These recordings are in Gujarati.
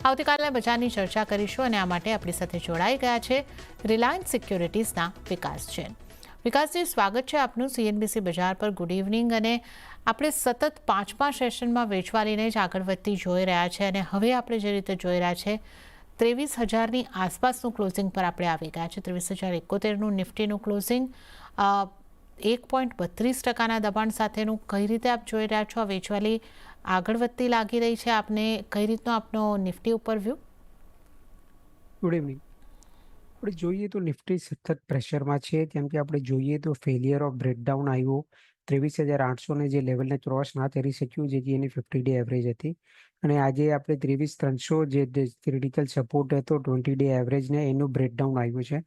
આવતીકાલના બજારની ચર્ચા કરીશું અને આ માટે આપણી સાથે જોડાઈ ગયા છે રિલાયન્સ સિક્યોરિટીઝના વિકાસ જૈન. વિકાસજી, સ્વાગત છે આપનું CNBC બજાર પર. Good evening. અને આપણે સતત પાંચમા સેશનમાં વેચવાલીને જ આગળ વધતી જોઈ રહ્યા છે અને હવે આપણે જે રીતે જોઈ રહ્યા છે 23,000ની આસપાસનું ક્લોઝિંગ પર આપણે આવી ગયા છે. 23,071નું નિફ્ટીનું ક્લોઝિંગ 1.32% દબાણ સાથેનું. કઈ રીતે આપ જોઈ રહ્યા છો? આ વેચવાલી આગળ વધતી લાગી રહી છે આપને? કઈ રીતનો આપનો નિફ્ટી ઉપર વ્યૂ? Good evening. આપણે જોઈએ તો નિફ્ટી સતત પ્રેશરમાં છે, કેમ કે આપણે જોઈએ તો ફેલિયર ઓફ બ્રેકડાઉન આવ્યો. 23,800 જે લેવલને ક્રોસ ના કરી શક્યું, જે એની 50 ડે એવરેજ હતી. અને આજે આપણે 23,300 જે ક્રિટિકલ સપોર્ટ હતો 20 ડે એવરેજને, એનું બ્રેકડાઉન આવ્યું છે.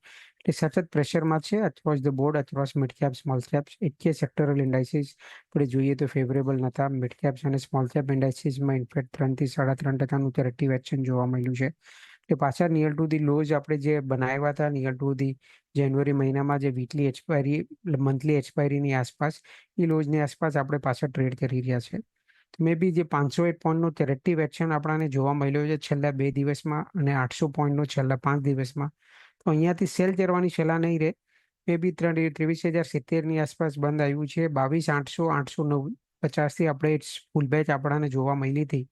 એટલે સતત પ્રેશરમાં છે across the board, across mid cap, small caps. એક સેક્ટરલ ઇન્ડાઇસીસ આપણે જોઈએ તો ફેવરેબલ નહોતા. મિડ કેપ્સ અને સ્મોલ કેપ ઇન્ડાઇસીસમાં ઇનફેક્ટ 3 થી 3.5%નું કરેક્ટિવ એક્શન જોવા મળ્યું છે. એટલે પાછા નિયર ટુ ધી લોઝ આપણે જે બનાવ્યા હતા નિયર ટુ ધી જાન્યુઆરી મહિનામાં, જે વીકલી એક્સપાયરી, મંથલી એક્સપાયરીની આસપાસ, એ લોઝની આસપાસ આપણે પાછા ટ્રેડ કરી રહ્યા છે. તો મે બી જે 508 પોઈન્ટનું કરેક્ટિવ એક્શન આપણને જોવા મળ્યો છે છેલ્લા 2 દિવસમાં અને 800 પોઈન્ટનો છેલ્લા 5 દિવસમાં, તો અહીંયાથી સેલ કરવાની સલાહ નહીં રહે. મે બી 23,070ની આસપાસ બંધ આવ્યું છે. 22,800, 850થી આપણે ફૂલ બેચ આપણને જોવા મળી હતી.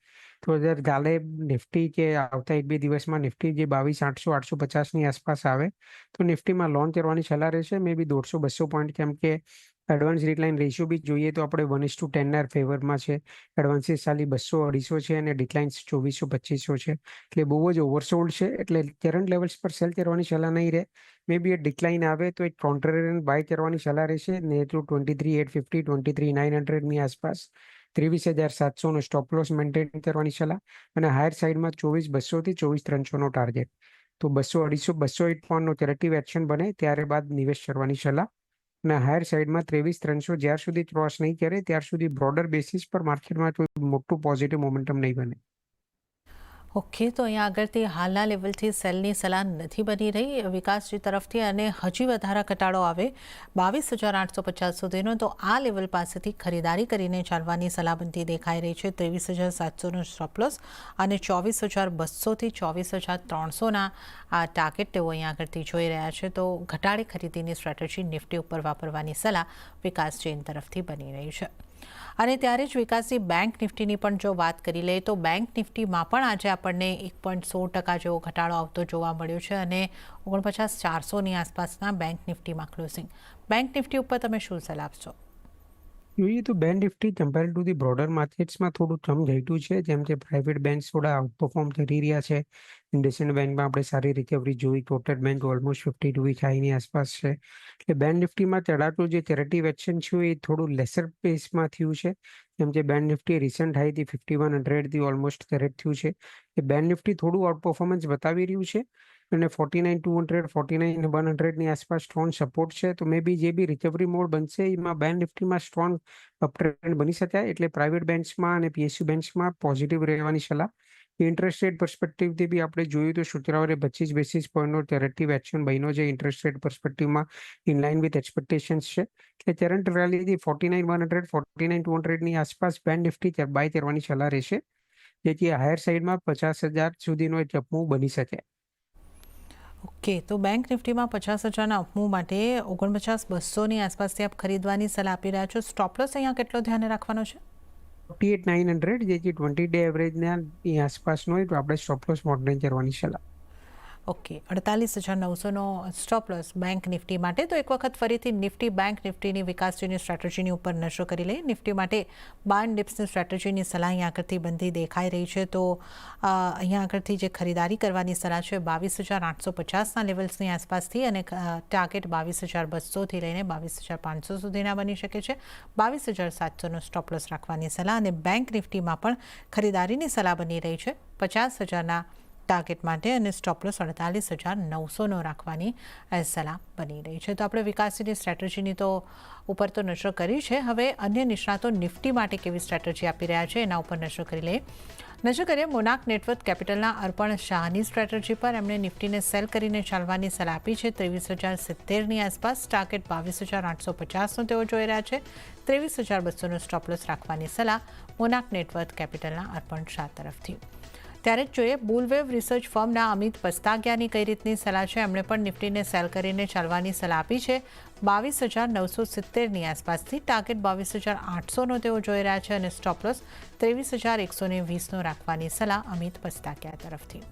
તો કાલે નિફ્ટી કે આવતા 1-2 દિવસમાં નિફ્ટી જે 22,800, 850ની આસપાસ આવે તો નિફ્ટીમાં લોન કરવાની સલાહ રહેશે. મે બી 150-200 પોઈન્ટ, કેમ કે એડવાન્સ ડિક્લાઇન રેશિયો બી જોઈએ તો આપણે 1:10 ફેવરમાં છે. એડવાન્સીસ ખાલી 200-250 છે અને ડિક્લાઇન્સ 2400-2500 છે. એટલે બહુ જ ઓવરસોલ્ડ છે. એટલે કરંટ લેવલ્સ પર સેલ કરવાની સલાહ નહીં રહે. મે બી એ ડિક્લાઇન આવે તો એક કોન્ટ્રેરિયન બાય કરવાની સલાહ રહેશે. ને તો 23,850, 23,900ની આસપાસ 23,700નો સ્ટોપ લોસ મેન્ટેન કરવાની સલાહ. અને હાયર સાઇડમાં 24,200થી 24,300નો ટાર્ગેટ. તો 200, 250, 208 પોઈન્ટનો કરેક્ટિવ એક્શન બને ત્યારે બાદ નિવેશ કરવાની સલાહ. અને હાયર સાઇડમાં 23,300 જ્યાર સુધી ક્રોસ નહીં કરે ત્યાર સુધી બ્રોડર બેસિસ પર માર્કેટમાં કોઈ મોટું પોઝિટિવ મોમેન્ટમ નહીં બને. ઓકે, તો અહીંયા આગળથી હાલના લેવલથી સેલની સલાહ નથી બની રહી વિકાસજી તરફથી, અને હજી વધારા ઘટાડો આવે 22,850 સુધીનો, તો આ લેવલ પાસેથી ખરીદારી કરીને ચાલવાની સલાહ બનતી દેખાઈ રહી છે. 23,700નો સ્ટોપ લોસ અને 24,200થી 24,300ના આ ટાર્ગેટ તેઓ અહીંયા આગળથી જોઈ રહ્યા છે. તો ઘટાડે ખરીદીની સ્ટ્રેટેજી નિફ્ટી ઉપર વાપરવાની સલાહ વિકાસ જૈન તરફથી બની રહી છે. અને ત્યારે જ વિકાસની બેંક નિફ્ટીની પણ જો વાત કરી લઈએ તો બેંક નિફ્ટીમાં પણ આજે આપણને 1.16% જેવો ઘટાડો આવતો જોવા મળ્યો છે અને 49,400ની આસપાસના બેંક નિફ્ટીમાં ક્લોઝિંગ. બેંક નિફ્ટી ઉપર તમે શું સલાહ આપશો? જોઈએ તો bank Nifty compare to the broader માર્કેટ્સમાં થોડું કમ ઘટ્યું છે, જેમ કે પ્રાઇવેટ બેંક્સ થોડા આઉટપરફોર્મ કરી રહ્યા છે. ઇન્ડસઇન્ડ બેંકમાં આપણે સારી રિકવરી જોઈ. કોટક બેંક ઓલમોસ્ટ 52 વીક હાઈની આસપાસ છે. એટલે બેંક નિફ્ટીમાં ચડાતું જે કરેક્ટિવ એક્શન છે એ થોડું લેસર પેસમાં થયું છે. જેમ કે બેંક નિફ્ટી રિસન્ટ હાઈથી 5100થી ઓલમોસ્ટ કરેક્ટ થયું છે. એ બેંક નિફ્ટી થોડું આઉટ પરફોર્મન્સ બતાવી રહ્યું છે. અને 49,200, 49,100ની આસપાસ સ્ટ્રોંગ સપોર્ટ છે. તો મે બી જે બી રિકવરી મોડ બનશે એમાં બેંક નિફ્ટીમાં સ્ટ્રોંગ અપટ્રેન્ડ બની શકાય. એટલે પ્રાઇવેટ બેંક્સમાં અને PSU બેંક્સમાં પોઝિટિવ રહેવાની સલાહ. ઇન્ટરેસ્ટ રેટ પર્સપેક્ટિવથી બી આપણે જોયું તો શુક્રવારે 25 બેસિસ પોઈન્ટનો કરેક્ટિવ એક્શન બન્યો છે. ઇન્ટરેસ્ટ રેટ પર્સપેક્ટિવમાં ઇનલાઇન વિથ એક્સપેક્ટેશન્સ છે. એટલે કરંટ રેલીથી 49,100, 49,200ની આસપાસ બેંક નિફ્ટી બાય કરવાની સલાહ રહેશે, જેથી હાયર સાઇડમાં 50,000 સુધીનો એક અપમૂવ બની શકે. ઓકે, તો બેંક નિફ્ટીમાં 50,000ના અપમૂવ માટે 49,200ની આસપાસથી આપ ખરીદવાની સલાહ આપી રહ્યા છો. સ્ટોપ લોસ અહીંયા કેટલો ધ્યાને રાખવાનો છે? 48,900, જેથી 20 ડે એવરેજના આસપાસનો હોય તો આપણે સ્ટોપ લોસ મોડરેટ કરવાની સલાહ. ઓકે, 48,900નો સ્ટોપ લોસ બેંક નિફ્ટી માટે. તો એક વખત ફરીથી નિફ્ટી બેંક નિફ્ટીની વિકાસજીની સ્ટ્રેટેજીની ઉપર નશો કરી લઈએ. નિફ્ટી માટે બાય ડિપ્સની સ્ટ્રેટેજીની સલાહ અહીંયા આગળથી બનતી દેખાઈ રહી છે. તો અહીંયા આગળથી જે ખરીદારી કરવાની સલાહ છે 22,850ના લેવલ્સની આસપાસથી, અને ટાર્ગેટ 22,200થી લઈને 22,500 સુધીના બની શકે છે. 22,700નો સ્ટોપ લોસ રાખવાની સલાહ. અને બેંક નિફ્ટીમાં પણ ખરીદારીની સલાહ બની રહી છે 50,000ના ટાર્ગેટ માટે, અને સ્ટોપ લોસ 48,900નો રાખવાની સલાહ બની રહી છે. તો આપણે વિકાસની સ્ટ્રેટેજીની તો ઉપર તો નજર કરી છે. હવે અન્ય નિષ્ણાતો નિફ્ટી માટે કેવી સ્ટ્રેટેજી આપી રહ્યા છે એના ઉપર નજર કરી લઈએ. નજર કરીએ મોનાક નેટવર્થ કેપિટલના અર્પણ શાહની સ્ટ્રેટેજી પર. એમણે નિફ્ટીને સેલ કરીને ચાલવાની સલાહ આપી છે 23,070ની આસપાસ. ટાર્ગેટ 22,850નો તેઓ જોઈ રહ્યા છે. 23,200નો સ્ટોપ લોસ રાખવાની સલાહ મોનાક નેટવર્થ કેપિટલના અર્પણ શાહ તરફથી. ત્યારે જ જોઈએ બુલવેવ રિસર્ચ ફર્મના અમિત પસ્તાગિયાની કઈ રીતની સલાહ છે. એમણે પણ નિફ્ટીને સેલ કરીને ચાલવાની સલાહ આપી છે. 22,970ની આસપાસથી ટાર્ગેટ 22,800નો તેઓ જોઈ રહ્યા છે અને સ્ટોપ લોસ 23,120નો રાખવાની સલાહ અમિત પસ્તાગિયા તરફથી.